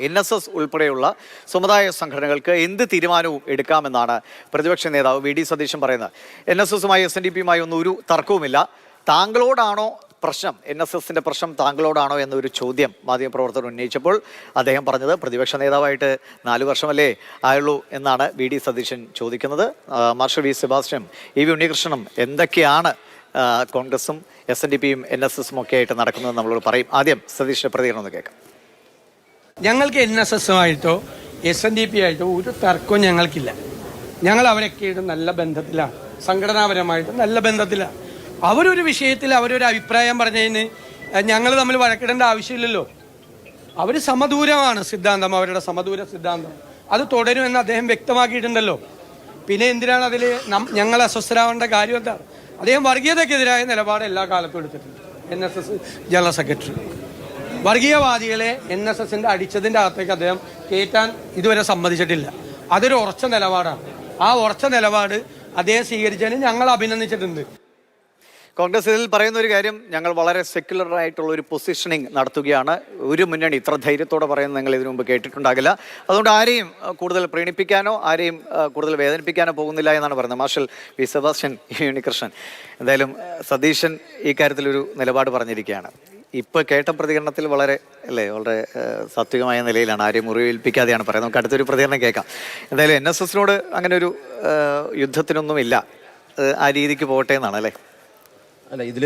NSS ഉൾപ്പെടെയുള്ള സമുദായ സംഘടനകൾക്ക് എന്ത് തീരുമാനവും എടുക്കാമെന്നാണ് പ്രതിപക്ഷ നേതാവ് വി ഡി സതീശൻ പറയുന്നത്. NSSുമായി SNDPയുമായി ഒന്നും ഒരു തർക്കവുമില്ല. താങ്കളോടാണോ പ്രശ്നം, NSSന്റെ പ്രശ്നം താങ്കളോടാണോ എന്നൊരു ചോദ്യം മാധ്യമപ്രവർത്തകർ ഉന്നയിച്ചപ്പോൾ അദ്ദേഹം പറഞ്ഞത് പ്രതിപക്ഷ നേതാവായിട്ട് 4 വർഷമല്ലേ ആയുള്ളൂ എന്നാണ് വി ഡി സതീശൻ ചോദിക്കുന്നത്. മാർഷൽ വി സെബാസ്റ്റ്യനും EV ഉണ്ണികൃഷ്ണനും എന്തൊക്കെയാണ് കോൺഗ്രസും SNDPയും NSSും ഒക്കെ ആയിട്ട് നടക്കുന്നത് നമ്മളോട് പറയും. ആദ്യം സതീഷിന്റെ പ്രതികരണം ഒന്ന് കേൾക്കാം. ഞങ്ങൾക്ക് NSSുമായിട്ടോ SNDP ആയിട്ടോ ഒരു തർക്കവും ഞങ്ങൾക്കില്ല. ഞങ്ങൾ അവരൊക്കെയായിട്ട് നല്ല ബന്ധത്തിലാണ്, സംഘടനാപരമായിട്ട് നല്ല ബന്ധത്തിലാണ്. അവരൊരു വിഷയത്തിൽ അവരൊരു അഭിപ്രായം പറഞ്ഞതിന് ഞങ്ങൾ തമ്മിൽ വഴക്കിടേണ്ട ആവശ്യമില്ലല്ലോ. അവർ സമദൂരമാണ് സിദ്ധാന്തം, അവരുടെ സമദൂര സിദ്ധാന്തം അത് തുടരുമെന്ന് അദ്ദേഹം വ്യക്തമാക്കിയിട്ടുണ്ടല്ലോ. പിന്നെ എന്തിനാണ് അതിൽ ഞങ്ങൾ അസ്വസ്ഥരാവേണ്ട കാര്യം? എന്താ? അദ്ദേഹം വർഗീയതയ്ക്കെതിരായ നിലപാട് എല്ലാ കാലത്തും എടുത്തിട്ടുണ്ട്. NSS ജനറൽ സെക്രട്ടറി വർഗീയവാദികളെ NSSന്റെ അടിച്ചതിൻ്റെ അകത്തേക്ക് അദ്ദേഹം കയറ്റാൻ ഇതുവരെ സമ്മതിച്ചിട്ടില്ല. അതൊരു ഉറച്ച നിലപാടാണ്. ആ ഉറച്ച നിലപാട് അദ്ദേഹം സ്വീകരിച്ചതിന് ഞങ്ങൾ അഭിനന്ദിച്ചിട്ടുണ്ട്. കോൺഗ്രസ് ഇതിൽ പറയുന്ന ഒരു കാര്യം, ഞങ്ങൾ വളരെ സെക്യുലർ ആയിട്ടുള്ള ഒരു പൊസിഷനിങ് നടത്തുകയാണ്. ഒരു മുന്നണി ഇത്ര ധൈര്യത്തോടെ പറയുന്നത് നിങ്ങൾ ഇതിനു മുമ്പ് കേട്ടിട്ടുണ്ടാകില്ല. അതുകൊണ്ട് ആരെയും കൂടുതൽ പ്രീണിപ്പിക്കാനോ ആരെയും കൂടുതൽ വേദനിപ്പിക്കാനോ പോകുന്നില്ല എന്നാണ് പറയുന്നത് Marshal V Sebastian, EV Unnikrishnan. എന്തായാലും സതീശൻ ഈ കാര്യത്തിലൊരു നിലപാട് പറഞ്ഞിരിക്കുകയാണ്. ഇപ്പോൾ കേട്ട പ്രതികരണത്തിൽ വളരെ സാത്വികമായ നിലയിലാണ്, ആരെയും മുറിവേൽപ്പിക്കാതെയാണ് പറയുന്നത്. നമുക്ക് അടുത്തൊരു പ്രതികരണം കേൾക്കാം. എന്തായാലും NSSനോട് അങ്ങനെ ഒരു യുദ്ധത്തിനൊന്നുമില്ല, ആ രീതിക്ക് പോകട്ടെ എന്നാണ് അല്ലേ? അല്ല, ഇതിൽ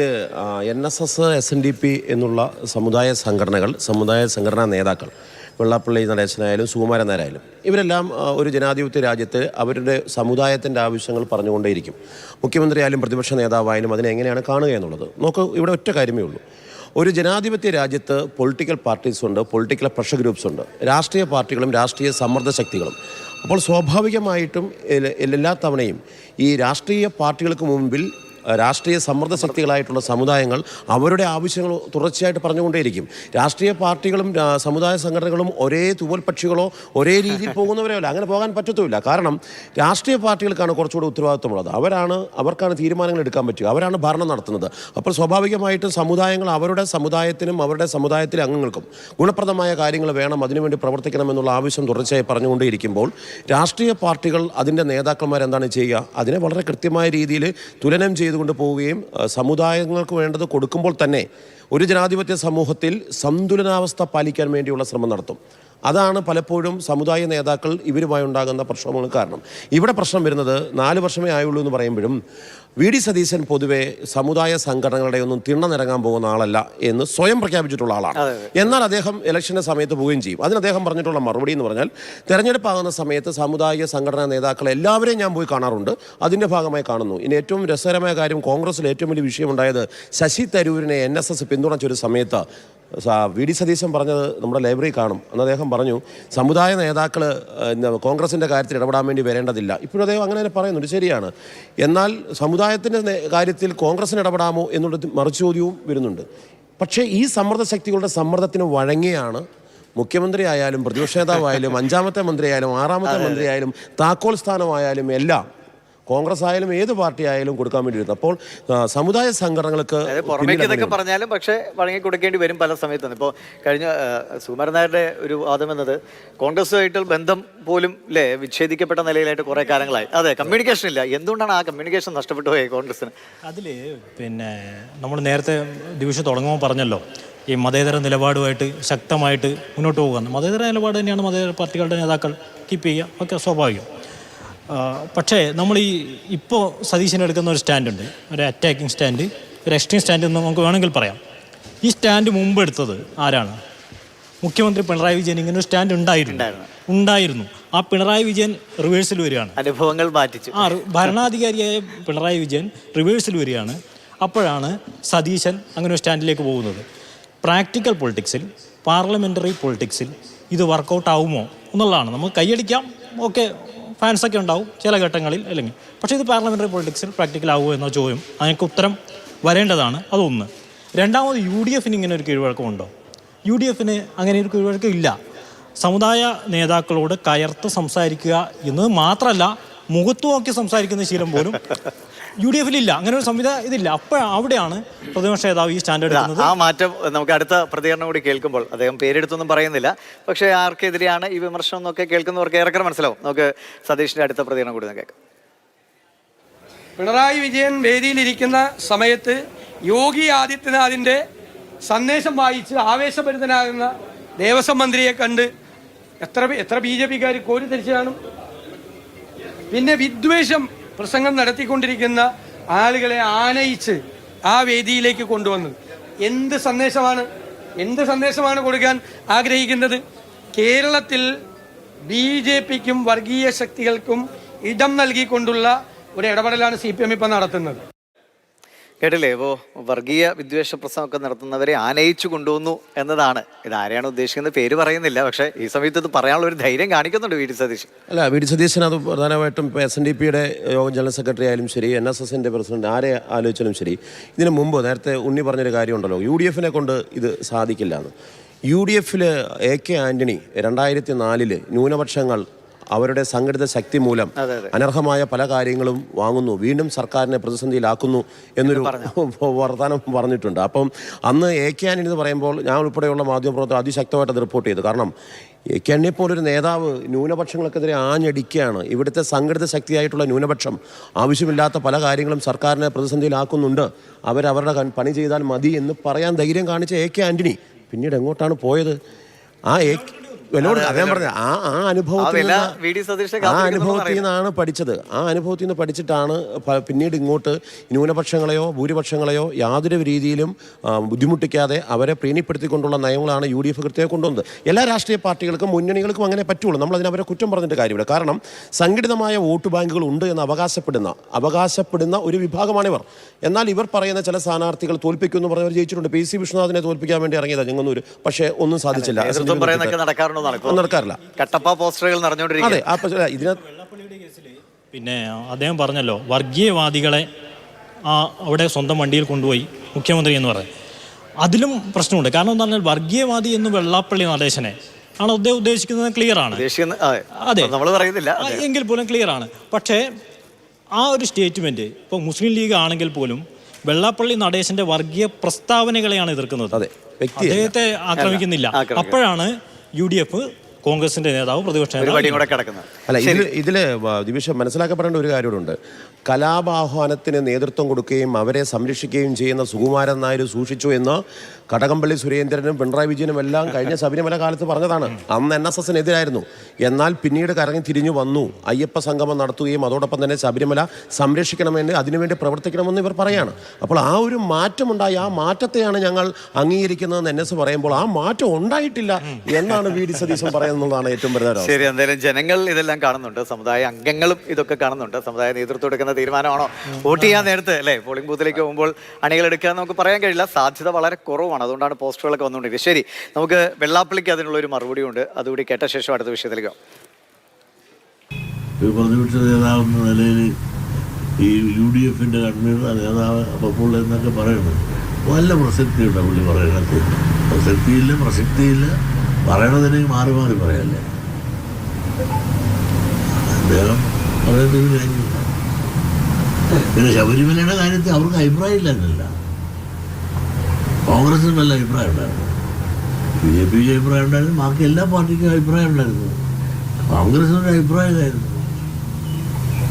NSS SNDP എന്നുള്ള സമുദായ സംഘടനാ നേതാക്കൾ, വെള്ളാപ്പള്ളി നടേശനായാലും സുകുമാരൻ നായരായാലും ഇവരെല്ലാം ഒരു ജനാധിപത്യ രാജ്യത്ത് അവരുടെ സമുദായത്തിൻ്റെ ആവശ്യങ്ങൾ പറഞ്ഞുകൊണ്ടേയിരിക്കും. മുഖ്യമന്ത്രിയായാലും പ്രതിപക്ഷ നേതാവായാലും അതിനെ എങ്ങനെയാണ് കാണുക എന്നുള്ളത് നോക്ക്. ഇവിടെ ഒറ്റ കാര്യമേ ഉള്ളൂ. ഒരു ജനാധിപത്യ രാജ്യത്ത് പൊളിറ്റിക്കൽ പാർട്ടീസ് ഉണ്ട്, പൊളിറ്റിക്കൽ പ്രഷർ ഗ്രൂപ്പ്സ് ഉണ്ട്, രാഷ്ട്രീയ പാർട്ടികളും രാഷ്ട്രീയ സമ്മർദ്ദ ശക്തികളും. അപ്പോൾ സ്വാഭാവികമായിട്ടും എല്ലാ തവണയും ഈ രാഷ്ട്രീയ പാർട്ടികൾക്ക് മുമ്പിൽ രാഷ്ട്രീയ സമ്മർദ്ദ ശക്തികളായിട്ടുള്ള സമുദായങ്ങൾ അവരുടെ ആവശ്യങ്ങൾ തുടർച്ചയായിട്ട് പറഞ്ഞുകൊണ്ടേയിരിക്കും. രാഷ്ട്രീയ പാർട്ടികളും സമുദായ സംഘടനകളും ഒരേ തൂവൽ പക്ഷികളോ ഒരേ രീതിയിൽ പോകുന്നവരോ അല്ല. അങ്ങനെ പോകാൻ പറ്റത്തുമില്ല. കാരണം രാഷ്ട്രീയ പാർട്ടികൾക്കാണ് കുറച്ചുകൂടി ഉത്തരവാദിത്വമുള്ളത്. അവർക്കാണ് തീരുമാനങ്ങൾ എടുക്കാൻ പറ്റുക, അവരാണ് ഭരണം നടത്തുന്നത്. അപ്പോൾ സ്വാഭാവികമായിട്ടും സമുദായങ്ങൾ അവരുടെ സമുദായത്തിനും അവരുടെ സമുദായത്തിലെ അംഗങ്ങൾക്കും ഗുണപ്രദമായ കാര്യങ്ങൾ വേണം, അതിനുവേണ്ടി പ്രവർത്തിക്കണമെന്നുള്ള ആവശ്യം തുടർച്ചയായി പറഞ്ഞുകൊണ്ടേയിരിക്കുമ്പോൾ രാഷ്ട്രീയ പാർട്ടികൾ അതിൻ്റെ നേതാക്കന്മാരെന്താണ് ചെയ്യുക? അതിനെ വളരെ കൃത്യമായ രീതിയിൽ തുലനം ചെയ്തുകൊണ്ട് പോവുകയും സമുദായങ്ങൾക്ക് വേണ്ടത് കൊടുക്കുമ്പോൾ തന്നെ ഒരു ജനാധിപത്യ സമൂഹത്തിൽ സന്തുലനാവസ്ഥ പാലിക്കാൻ വേണ്ടിയുള്ള ശ്രമം നടത്തും. അതാണ് പലപ്പോഴും സമുദായ നേതാക്കൾ ഇവരുമായി ഉണ്ടാകുന്ന പ്രശ്നങ്ങൾ കാരണം. ഇവിടെ പ്രശ്നം വരുന്നത് 4 വർഷമേ ആയുള്ളൂ എന്ന് പറയുമ്പോഴും വി ഡി സതീശൻ പൊതുവെ സമുദായ സംഘടനകളുടെ ഒന്നും തിണ്ണനിറങ്ങാൻ പോകുന്ന ആളല്ല എന്ന് സ്വയം പ്രഖ്യാപിച്ചിട്ടുള്ള ആളാണ്. എന്നാൽ അദ്ദേഹം ഇലക്ഷൻ്റെ സമയത്ത് പോവുകയും ചെയ്യും. അതിന് അദ്ദേഹം പറഞ്ഞിട്ടുള്ള മറുപടി എന്ന് പറഞ്ഞാൽ, തെരഞ്ഞെടുപ്പാകുന്ന സമയത്ത് സമുദായ സംഘടനാ നേതാക്കളെ എല്ലാവരെയും ഞാൻ പോയി കാണാറുണ്ട്, അതിൻ്റെ ഭാഗമായി കാണുന്നു. ഇനി ഏറ്റവും രസകരമായ കാര്യം, കോൺഗ്രസിൽ ഏറ്റവും വലിയ വിഷയമുണ്ടായത് ശശി തരൂരിനെ NSS പിന്തുണച്ചൊരു സമയത്ത് വി ഡി സതീശൻ പറഞ്ഞത് നമ്മുടെ ലൈബ്രറി കാണും. അന്ന് അദ്ദേഹം പറഞ്ഞു, സമുദായ നേതാക്കൾ കോൺഗ്രസിൻ്റെ കാര്യത്തിൽ ഇടപെടാൻ വേണ്ടി വരേണ്ടതില്ല. ഇപ്പോഴും അദ്ദേഹം അങ്ങനെ തന്നെ പറയുന്നുണ്ട്, ശരിയാണ്. എന്നാൽ സമുദായത്തിൻ്റെ കാര്യത്തിൽ കോൺഗ്രസിന് ഇടപെടാമോ എന്നുള്ള മറുചോദ്യവും വരുന്നുണ്ട്. പക്ഷേ ഈ സമ്മർദ്ദ ശക്തികളുടെ സമ്മർദ്ദത്തിന് വഴങ്ങിയാണ് മുഖ്യമന്ത്രി ആയാലും പ്രതിപക്ഷ നേതാവായാലും 5ാമത്തെ മന്ത്രിയായാലും 6ാമത്തെ മന്ത്രിയായാലും താക്കോൽ സ്ഥാനമായാലും എല്ലാം കോൺഗ്രസ് ആയാലും ഏത് പാർട്ടി ആയാലും കൊടുക്കാൻ വേണ്ടി വരുന്നത്. അപ്പോൾ സമുദായ സംഘടനകൾക്ക് ഇതൊക്കെ പറഞ്ഞാലും പക്ഷേ വഴങ്ങി കൊടുക്കേണ്ടി വരും പല സമയത്തും. ഇപ്പോൾ കഴിഞ്ഞ സുകുമാരൻ നായരുടെ ഒരു വാദം എന്നത് കോൺഗ്രസുമായിട്ട് ബന്ധം പോലും വിച്ഛേദിക്കപ്പെട്ട നിലയിലായിട്ട് കുറേ കാലങ്ങളായി. അതെ, കമ്മ്യൂണിക്കേഷൻ ഇല്ല. എന്തുകൊണ്ടാണ് ആ കമ്മ്യൂണിക്കേഷൻ നഷ്ടപ്പെട്ടു പോയി കോൺഗ്രസിന്? അതിൽ നമ്മൾ നേരത്തെ ഡിവിഷൻ തുടങ്ങുമ്പോൾ പറഞ്ഞല്ലോ, ഈ മതേതര നിലപാടുമായിട്ട് ശക്തമായിട്ട് മുന്നോട്ട് പോകുക. മതേതര നിലപാട് തന്നെയാണ് മതേതര പാർട്ടികളുടെ നേതാക്കൾ കീപ്പ് ചെയ്യുക, ഒക്കെ സ്വാഭാവികം. പക്ഷേ നമ്മൾ ഇപ്പോൾ സതീശൻ എടുക്കുന്ന ഒരു സ്റ്റാൻഡുണ്ട്, ഒരു അറ്റാക്കിംഗ് സ്റ്റാൻഡ്, ഒരു എക്സ്ട്രീം സ്റ്റാൻഡ് എന്ന് നമുക്ക് വേണമെങ്കിൽ പറയാം. ഈ സ്റ്റാൻഡ് മുമ്പ് എടുത്തത് ആരാണ്? മുഖ്യമന്ത്രി പിണറായി വിജയൻ ഇങ്ങനെ ഒരു സ്റ്റാൻഡ് ഉണ്ടായിരുന്നു. ആ പിണറായി വിജയൻ റിവേഴ്സിൽ വരികയാണ്, അനുഭവങ്ങൾ മാറ്റിച്ചു. ഭരണാധികാരിയായ പിണറായി വിജയൻ റിവേഴ്സിൽ വരികയാണ്. അപ്പോഴാണ് സതീശൻ അങ്ങനെ ഒരു സ്റ്റാൻഡിലേക്ക് പോകുന്നത്. പ്രാക്ടിക്കൽ പൊളിറ്റിക്സിൽ, പാർലമെൻ്ററി പൊളിറ്റിക്സിൽ ഇത് വർക്കൗട്ട് ആവുമോ എന്നുള്ളതാണ്. നമുക്ക് കൈയടിക്കാം, ഓക്കെ, ഫാൻസൊക്കെ ഉണ്ടാവും ചില ഘട്ടങ്ങളിൽ, അല്ലെങ്കിൽ പക്ഷേ ഇത് പാർലമെൻ്ററി പൊളിറ്റിക്സിൽ പ്രാക്ടിക്കൽ ആവുമോ എന്ന ചോദ്യം അതിനൊക്കെ ഉത്തരം വരേണ്ടതാണ്. അതൊന്ന്. രണ്ടാമത്, UDFന് ഇങ്ങനെ ഒരു കീഴ്വഴക്കമുണ്ടോ? UDFന് അങ്ങനെ ഒരു കീഴ്വഴക്കം ഇല്ല. സമുദായ നേതാക്കളോട് കയർത്ത് സംസാരിക്കുക എന്നത് മാത്രമല്ല, മുഖത്ത് നോക്കി സംസാരിക്കുന്ന ശീലം പോലും UDF ഇല്ല, അങ്ങനെ ഒരു സംവിധാനം ഇതില്ല. അവിടെയാണ് പ്രതിപക്ഷ നേതാവ് ഈ സ്റ്റാൻഡ് എടുക്കുന്നത്. ആ മാറ്റം നമുക്ക് അടുത്ത പ്രതികരണം കൂടി കേൾക്കുമ്പോൾ, അദ്ദേഹം പേരെടുത്തൊന്നും പറയുന്നില്ല, പക്ഷേ ആർക്കെതിരെയാണ് ഈ വിമർശനം എന്നൊക്കെ കേൾക്കുന്നവർക്ക് ഏറെക്കുറെ മനസ്സിലാവും. നമുക്ക് സതീഷിന്റെ അടുത്ത പ്രതികരണം കൂടി കേൾക്കാം. പിണറായി വിജയൻ വേദിയിലിരിക്കുന്ന സമയത്ത് യോഗി ആദിത്യനാഥിന്റെ സന്ദേശം വായിച്ച് ആവേശഭരിതനാകുന്ന ദേവസ്വം മന്ത്രിയെ കണ്ട് എത്ര BJP-കാർ കോരിത്തിരിച്ചു കാണും. പിന്നെ വിദ്വേഷം പ്രസംഗം നടത്തിക്കൊണ്ടിരിക്കുന്ന ആളുകളെ ആനയിച്ച് ആ വേദിയിലേക്ക് കൊണ്ടുവന്നത് എന്ത് സന്ദേശമാണ് കൊടുക്കാൻ ആഗ്രഹിക്കുന്നത്? കേരളത്തിൽ BJP-ക്കും വർഗീയ ശക്തികൾക്കും ഇടം നൽകിക്കൊണ്ടുള്ള ഒരു ഇടപെടലാണ് CPM ഇപ്പം നടത്തുന്നത്. കേട്ടില്ലേ? ഇപ്പോൾ വർഗീയ വിദ്വേഷ പ്രസംഗമൊക്കെ നടത്തുന്നവരെ ആനയിച്ചു കൊണ്ടുവന്നു എന്നതാണ്. ഇതാരെയാണ് ഉദ്ദേശിക്കുന്നത് പേര് പറയുന്നില്ല, പക്ഷേ ഈ സമയത്ത് ഇത് പറയാനുള്ള ഒരു ധൈര്യം കാണിക്കുന്നുണ്ട് വി ഡി സതീശൻ. അല്ല, വി ഡി സതീശൻ അത് പ്രധാനമായിട്ടും ഇപ്പോൾ SNDP-യുടെ യോഗം ജനറൽ സെക്രട്ടറി ആയാലും ശരി, NSSന്റെ പ്രസിഡന്റ് ആരെ ആലോചിച്ചാലും ശരി, ഇതിനു മുമ്പ് നേരത്തെ ഉണ്ണി പറഞ്ഞൊരു കാര്യമുണ്ടല്ലോ, UDF-നെ കൊണ്ട് ഇത് സാധിക്കില്ല എന്ന്. UDF-ൽ AK ആന്റണി 2004 ന്യൂനപക്ഷങ്ങൾ അവരുടെ സംഘടിത ശക്തി മൂലം അനർഹമായ പല കാര്യങ്ങളും വാങ്ങുന്നു, വീണ്ടും സർക്കാരിനെ പ്രതിസന്ധിയിലാക്കുന്നു എന്നൊരു വർത്തമാനം പറഞ്ഞിട്ടുണ്ട്. അപ്പം അന്ന് AK ആന്റണി എന്ന് പറയുമ്പോൾ ഞാൻ ഉൾപ്പെടെയുള്ള മാധ്യമപ്രവർത്തകർ അതിശക്തമായിട്ട് അത് റിപ്പോർട്ട് ചെയ്തു. കാരണം AK ആന്റണിയെ പോലൊരു നേതാവ് ന്യൂനപക്ഷങ്ങൾക്കെതിരെ ആഞ്ഞടിക്കുകയാണ്. ഇവിടുത്തെ സംഘടിത ശക്തിയായിട്ടുള്ള ന്യൂനപക്ഷം ആവശ്യമില്ലാത്ത പല കാര്യങ്ങളും സർക്കാരിനെ പ്രതിസന്ധിയിലാക്കുന്നുണ്ട്, അവരവരുടെ പണി ചെയ്താൽ മതി എന്ന് പറയാൻ ധൈര്യം കാണിച്ച AK ആന്റണി പിന്നീട് എങ്ങോട്ടാണ് പോയത്? അദ്ദേഹം പറഞ്ഞ ആ അനുഭവത്തിൽ നിന്നാണ് പഠിച്ചത്. ആ അനുഭവത്തിൽ നിന്ന് പഠിച്ചിട്ടാണ് പിന്നീട് ഇങ്ങോട്ട് ന്യൂനപക്ഷങ്ങളെയോ ഭൂരിപക്ഷങ്ങളെയോ യാതൊരു രീതിയിലും ബുദ്ധിമുട്ടിക്കാതെ അവരെ പ്രീണിപ്പെടുത്തിക്കൊണ്ടുള്ള നയങ്ങളാണ് UDF കൃത്യമായി കൊണ്ടുവന്നത്. എല്ലാ രാഷ്ട്രീയ പാർട്ടികൾക്കും മുന്നണികൾക്കും അങ്ങനെ പറ്റുള്ളൂ. നമ്മളതിന് അവരെ കുറ്റം പറഞ്ഞിട്ട് കാര്യമില്ല. കാരണം സംഘടിതമായ വോട്ട് ബാങ്കുകൾ ഉണ്ട് എന്ന് അവകാശപ്പെടുന്ന ഒരു വിഭാഗമാണിവർ. എന്നാൽ ഇവർ പറയുന്ന ചില സ്ഥാനാർത്ഥികൾ തോൽപ്പിക്കുമെന്ന് പറഞ്ഞവർ ജയിച്ചിട്ടുണ്ട്. PC വിശ്വനാഥിനെ തോൽപ്പിക്കാൻ വേണ്ടി ഇറങ്ങിയതാണ് ചെങ്ങന്നൂർ, പക്ഷേ ഒന്നും സാധിച്ചില്ല, നടക്കാറില്ല. കട്ടപ്പ പോസ്റ്ററുകൾ നിറഞ്ഞുകൊണ്ടിരിക്കുകയാണ്. വെള്ളാപ്പള്ളിയുടെ കേസിൽ പിന്നെ അദ്ദേഹം പറഞ്ഞല്ലോ, വർഗീയവാദികളെ അവിടെ സ്വന്തം വണ്ടിയിൽ കൊണ്ടുപോയി മുഖ്യമന്ത്രി എന്ന് പറയും. അതിലും പ്രശ്നമുണ്ട്. കാരണം എന്ന് പറഞ്ഞാൽ വർഗീയവാദി എന്ന് വെള്ളാപ്പള്ളി നടേശനെ ആണ് അദ്ദേഹം ഉദ്ദേശിക്കുന്നത്, ക്ലിയർ ആണ്. അതെ, നമ്മൾ പറയുന്നില്ല എങ്കിൽ പോലും ക്ലിയർ ആണ്. പക്ഷേ ആ ഒരു സ്റ്റേറ്റ്മെന്റ് ഇപ്പോൾ മുസ്ലിം ലീഗ് ആണെങ്കിൽ പോലും വെള്ളാപ്പള്ളി നടേശന്റെ വർഗീയ പ്രസ്താവനകളെയാണ് എതിർക്കുന്നത്, അദ്ദേഹത്തെ ആക്രമിക്കുന്നില്ല. അപ്പോഴാണ് UDF കോൺഗ്രസിന്റെ നേതാവ് പ്രതിപക്ഷ അല്ല, ഇതില് ദിവിഷ മനസ്സിലാക്കപ്പെടേണ്ട ഒരു കാര്യമുണ്ട്. കലാപാഹ്വാനത്തിന് നേതൃത്വം കൊടുക്കുകയും അവരെ സംരക്ഷിക്കുകയും ചെയ്യുന്ന സുകുമാരൻ നായർ സൂക്ഷിച്ചു എന്ന് കടകംപള്ളി സുരേന്ദ്രനും പിണറായി വിജയനും എല്ലാം കഴിഞ്ഞ ശബരിമല കാലത്ത് പറഞ്ഞതാണ്. അന്ന് NSSനെതിരായിരുന്നു. എന്നാൽ പിന്നീട് കറങ്ങി തിരിഞ്ഞു വന്നു, അയ്യപ്പ സംഗമം നടത്തുകയും അതോടൊപ്പം തന്നെ ശബരിമല സംരക്ഷിക്കണമെന്ന് അതിനുവേണ്ടി പ്രവർത്തിക്കണമെന്ന് ഇവർ പറയാണ്. അപ്പോൾ ആ ഒരു മാറ്റമുണ്ടായി, ആ മാറ്റത്തെയാണ് ഞങ്ങൾ അംഗീകരിക്കുന്നതെന്ന് NS പറയുമ്പോൾ ആ മാറ്റം ഉണ്ടായിട്ടില്ല എന്നാണ് വി ഡി സതീശൻ പറയുന്നതാണ് ഏറ്റവും പ്രധാനം. ശരി, എന്തായാലും ജനങ്ങൾ ഇതെല്ലാം കാണുന്നുണ്ട്, സമുദായ അംഗങ്ങളും ഇതൊക്കെ കാണുന്നുണ്ട്. സമുദായ നേതൃത്വം എടുക്കുന്ന തീരുമാനമാണോ വോട്ട് ചെയ്യാൻ നേരത്തെ അല്ലേ പോളിംഗ് ബൂത്തിലേക്ക് പോകുമ്പോൾ അണികളെടുക്കാൻ നമുക്ക് പറയാൻ കഴിയില്ല, സാധ്യത വളരെ കുറവാണ്. അതുകൊണ്ടാണ് പോസ്റ്ററുകളൊക്കെ വന്നുകൊണ്ടിരിക്കുന്നത്. ശരി, നമുക്ക് വെള്ളാപ്പള്ളിക്ക് അതിനുള്ള ഒരു മറുപടി ഉണ്ട്, അതുകൂടി കേട്ട ശേഷം അടുത്ത വിഷയത്തിലേക്ക്. പ്രതിപക്ഷ നേതാവെന്ന നിലയിൽ ഈ UDF-ന്റെ കൺവീനർ നേതാവ് അപ്പോൾ എന്നൊക്കെ പറയുന്നത് വല്ല പ്രസക്തിയുണ്ട് പുള്ളി പറയണത്? പ്രസക്തിയില്ല, പറയണതിനെ മാറി പറയല്ലേ. അദ്ദേഹം പറയുന്നത് കഴിഞ്ഞു. പിന്നെ ശബരിമലയുടെ കാര്യത്തിൽ അവർക്ക് അഭിപ്രായം ഇല്ലായിരുന്നില്ല. കോൺഗ്രസിന് നല്ല അഭിപ്രായം ഉണ്ടായിരുന്നു, BJPക്ക് അഭിപ്രായം ഉണ്ടായിരുന്നു, ബാക്കി എല്ലാ പാർട്ടിക്കും അഭിപ്രായം ഉണ്ടായിരുന്നു. കോൺഗ്രസിനൊരു അഭിപ്രായമായിരുന്നു.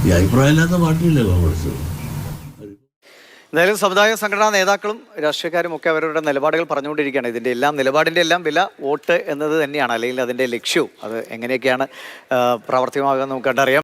ഈ അഭിപ്രായമില്ലാത്ത പാർട്ടിയില്ലേ കോൺഗ്രസ്. എന്തായാലും സമുദായ സംഘടനാ നേതാക്കളും രാഷ്ട്രീയക്കാരും ഒക്കെ അവരുടെ നിലപാടുകൾ പറഞ്ഞുകൊണ്ടിരിക്കുകയാണ്. നിലപാടിൻ്റെ എല്ലാം വില വോട്ട് എന്നത് തന്നെയാണ്, അല്ലെങ്കിൽ അതിൻ്റെ ലക്ഷ്യവും അത് എങ്ങനെയൊക്കെയാണ് പ്രാവർത്തികമാകുക നമുക്ക് കണ്ടറിയാം.